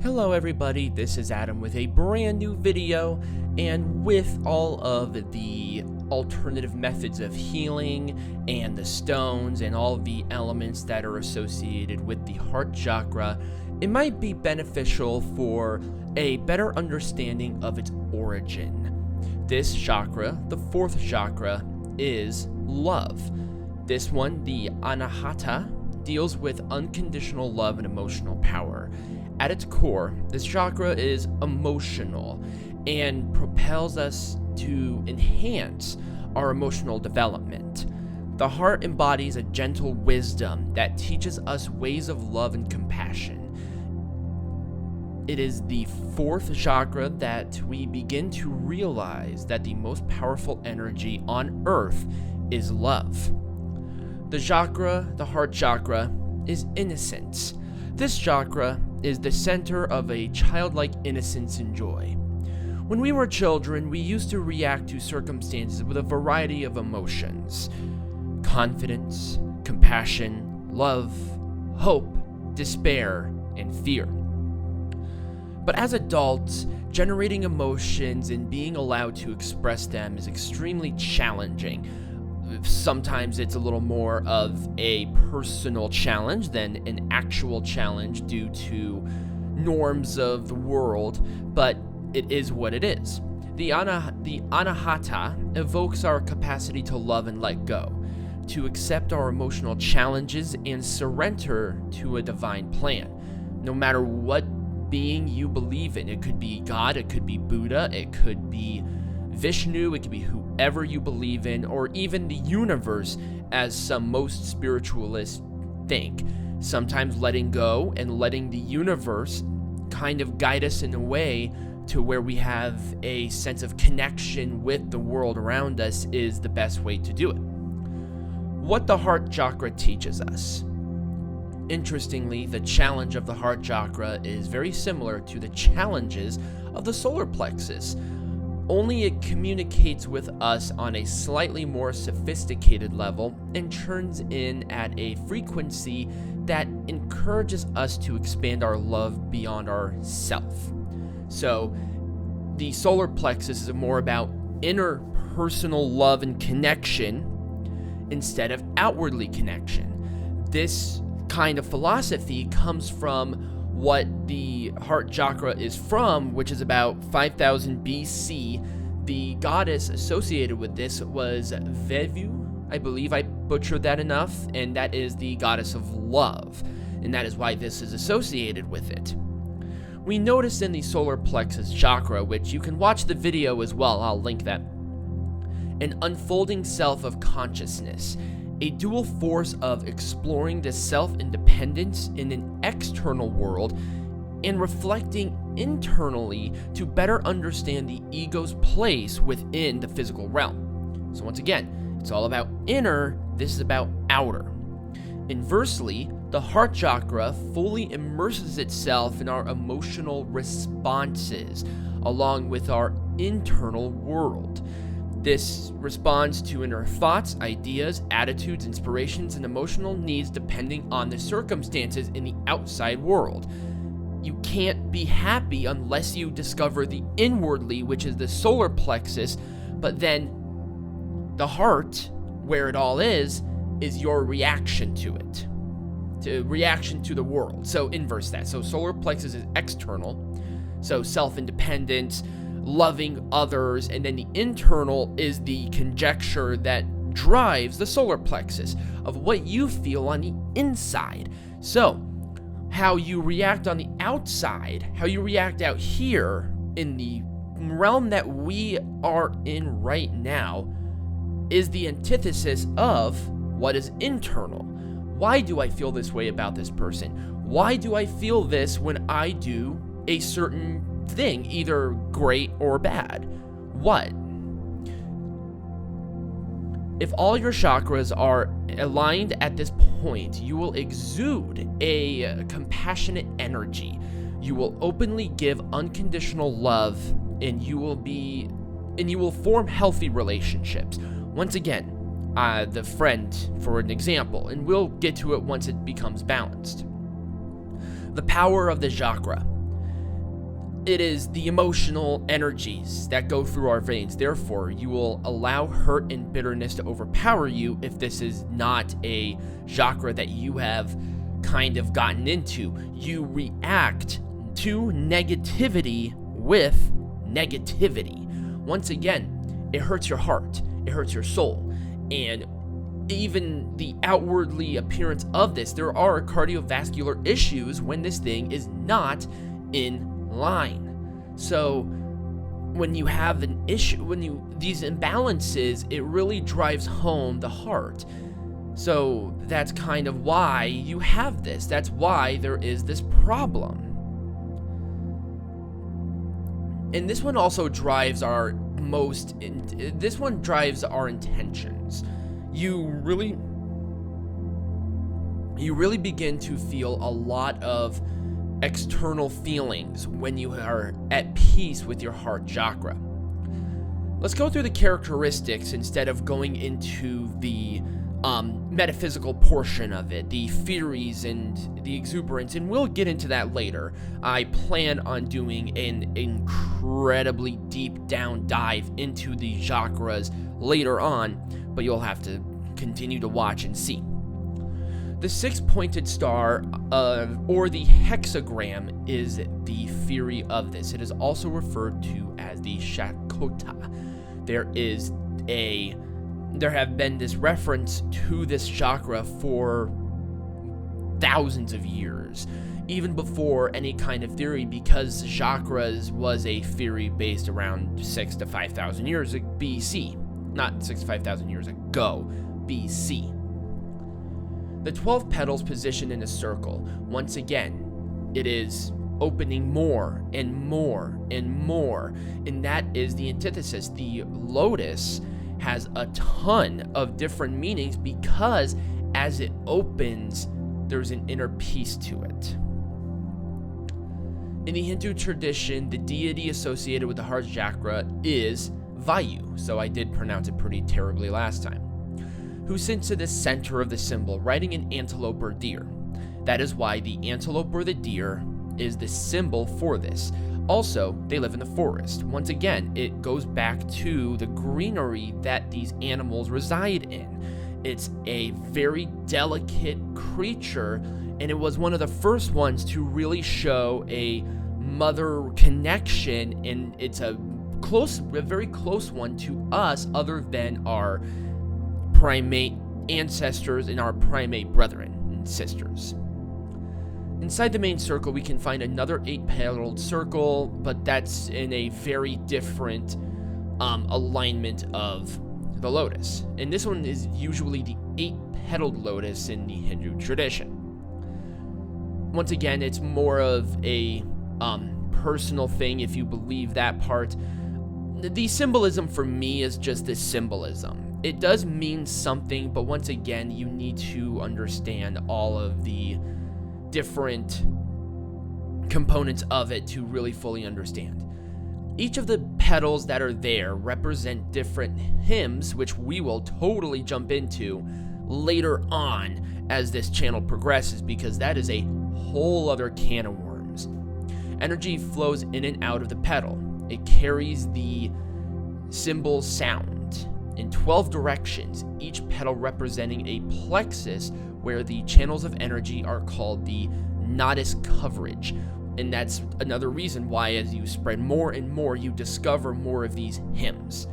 Hello everybody, this is Adam with a brand new video, and with all of the alternative methods of healing and the stones and all the elements that are associated with the heart chakra, it might be beneficial for a better understanding of its origin. This chakra, the fourth chakra, is love. This one, the anahata, deals with unconditional love and emotional power. At its core, this chakra is emotional and propels us to enhance our emotional development. The heart embodies a gentle wisdom that teaches us ways of love and compassion. It is the fourth chakra that we begin to realize that the most powerful energy on earth is love. The heart chakra, is innocence. This chakra is the center of a childlike innocence and joy. When we were children, we used to react to circumstances with a variety of emotions: confidence, compassion, love, hope, despair, and fear. But as adults, generating emotions and being allowed to express them is extremely challenging. Sometimes it's a little more of a personal challenge than an actual challenge due to norms of the world, but it is what it is. The anahata evokes our capacity to love and let go, to accept our emotional challenges and surrender to a divine plan. No matter what being you believe in, it could be God, it could be Buddha, it could be Vishnu, it could be whoever you believe in, or even the universe, as some most spiritualists think. Sometimes letting go and letting the universe kind of guide us in a way to where we have a sense of connection with the world around us is the best way to do it. What the heart chakra teaches us. Interestingly, the challenge of the heart chakra is very similar to the challenges of the solar plexus. Only it communicates with us on a slightly more sophisticated level and turns in at a frequency that encourages us to expand our love beyond ourself. So, the solar plexus is more about inner personal love and connection instead of outwardly connection. This kind of philosophy comes from what the heart chakra is from, which is about 5000 BC. The goddess associated with this was Vevu. I believe I butchered that enough, and that is the goddess of love, and that is why this is associated with it. We notice in the solar plexus chakra, which you can watch the video as well, I'll link that, an unfolding self of consciousness, a dual force of exploring the self-independence in an external world and reflecting internally to better understand the ego's place within the physical realm. So once again, it's all about inner, this is about outer. Inversely, the heart chakra fully immerses itself in our emotional responses along with our internal world. This responds to inner thoughts, ideas, attitudes, inspirations, and emotional needs depending on the circumstances in the outside world. You can't be happy unless you discover the inwardly, which is the solar plexus, but then the heart, where it all is your reaction to it, reaction to the world. So inverse that. So solar plexus is external, so self-independence, loving others, and then the internal is the conjecture that drives the solar plexus of what you feel on the inside. So how you react on the outside, how you react out here in the realm that we are in right now, is the antithesis of what is internal. Why do I feel this way about this person? Why do I feel this when I do a certain thing, either great or bad? What? If all your chakras are aligned at this point, you will exude a compassionate energy. You will openly give unconditional love, and you will form healthy relationships. Once again, the friend for an example, and we'll get to it once it becomes balanced. The power of the chakra. it is the emotional energies that go through our veins. Therefore, you will allow hurt and bitterness to overpower you if this is not a chakra that you have kind of gotten into. You react to negativity with negativity. Once again, it hurts your heart, it hurts your soul, and even the outwardly appearance of this, there are cardiovascular issues when this thing is not in line. So when you have an issue, these imbalances, it really drives home the heart. So that's kind of why you have this. That's why there is this problem. And this one also drives our intentions. You really begin to feel a lot of external feelings when you are at peace with your heart chakra. Let's go through the characteristics instead of going into the metaphysical portion of it, the theories and the exuberance, and we'll get into that later. I plan on doing an incredibly deep down dive into the chakras later on, but you'll have to continue to watch and see. The six-pointed star, or the hexagram, is the theory of this. It is also referred to as the Shakota. There have been this reference to this chakra for thousands of years, even before any kind of theory, because chakras was a theory based around 6,000 to 5,000 years BC. Not 6,000 to 5,000 years ago, BC. The 12 petals positioned in a circle. Once again, it is opening more and more and more, and that is the antithesis. The lotus has a ton of different meanings because as it opens, there's an inner peace to it. In the Hindu tradition, the deity associated with the heart chakra is Vayu, so I did pronounce it pretty terribly last time, who sits to the center of the symbol, riding an antelope or deer. That is why the antelope or the deer is the symbol for this. Also, they live in the forest. Once again, it goes back to the greenery that these animals reside in. It's a very delicate creature, and it was one of the first ones to really show a mother connection, and it's a very close one to us, other than our primate ancestors and our primate brethren and sisters. Inside the main circle, we can find another 8-petaled circle, but that's in a very different alignment of the lotus. And this one is usually the 8-petaled lotus in the Hindu tradition. Once again, it's more of a personal thing if you believe that part. The symbolism for me is just this symbolism. It does mean something, but once again, you need to understand all of the different components of it to really fully understand. Each of the petals that are there represent different hymns, which we will totally jump into later on as this channel progresses, because that is a whole other can of worms. Energy flows in and out of the petal. It carries the symbol sound in 12 directions, each petal representing a plexus where the channels of energy are called the nodus coverage. And that's another reason why as you spread more and more, you discover more of these hymns.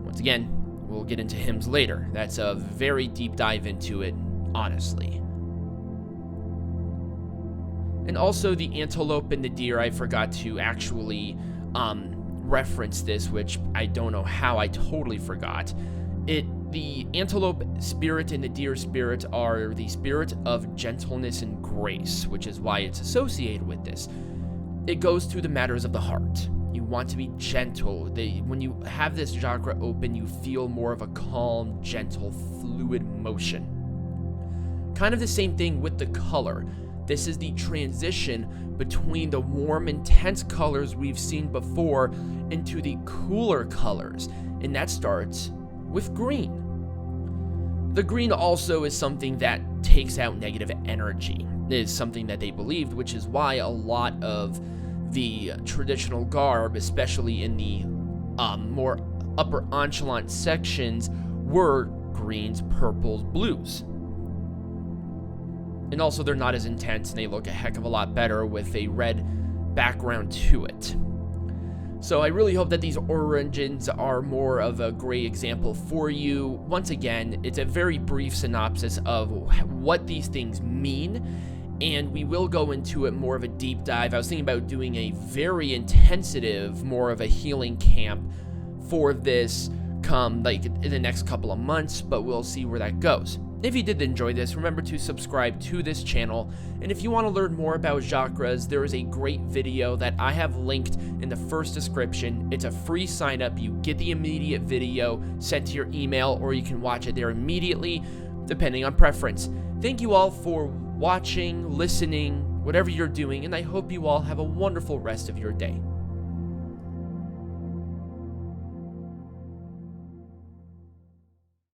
Once again, we'll get into hymns later. That's a very deep dive into it, honestly. And also the antelope and the deer, I forgot to actually reference this, which I don't know how I totally forgot. The antelope spirit and the deer spirit are the spirit of gentleness and grace, which is why it's associated with this. It goes to the matters of the heart. You want to be gentle. When you have this chakra open, you feel more of a calm, gentle, fluid motion. Kind of the same thing with the color. This is the transition between the warm, intense colors we've seen before into the cooler colors, and that starts with green. The green also is something that takes out negative energy. It is something that they believed, which is why a lot of the traditional garb, especially in the more upper echelon sections, were greens, purples, blues. And also they're not as intense and they look a heck of a lot better with a red background to it. So I really hope that these origins are more of a great example for you. Once again, it's a very brief synopsis of what these things mean, and we will go into it more of a deep dive. I was thinking about doing a very intensive, more of a healing camp for this come like in the next couple of months, but we'll see where that goes. If you did enjoy this, remember to subscribe to this channel, and if you want to learn more about chakras, there is a great video that I have linked in the first description. It's a free sign up. You get the immediate video sent to your email, or you can watch it there immediately, depending on preference. Thank you all for watching, listening, whatever you're doing, and I hope you all have a wonderful rest of your day.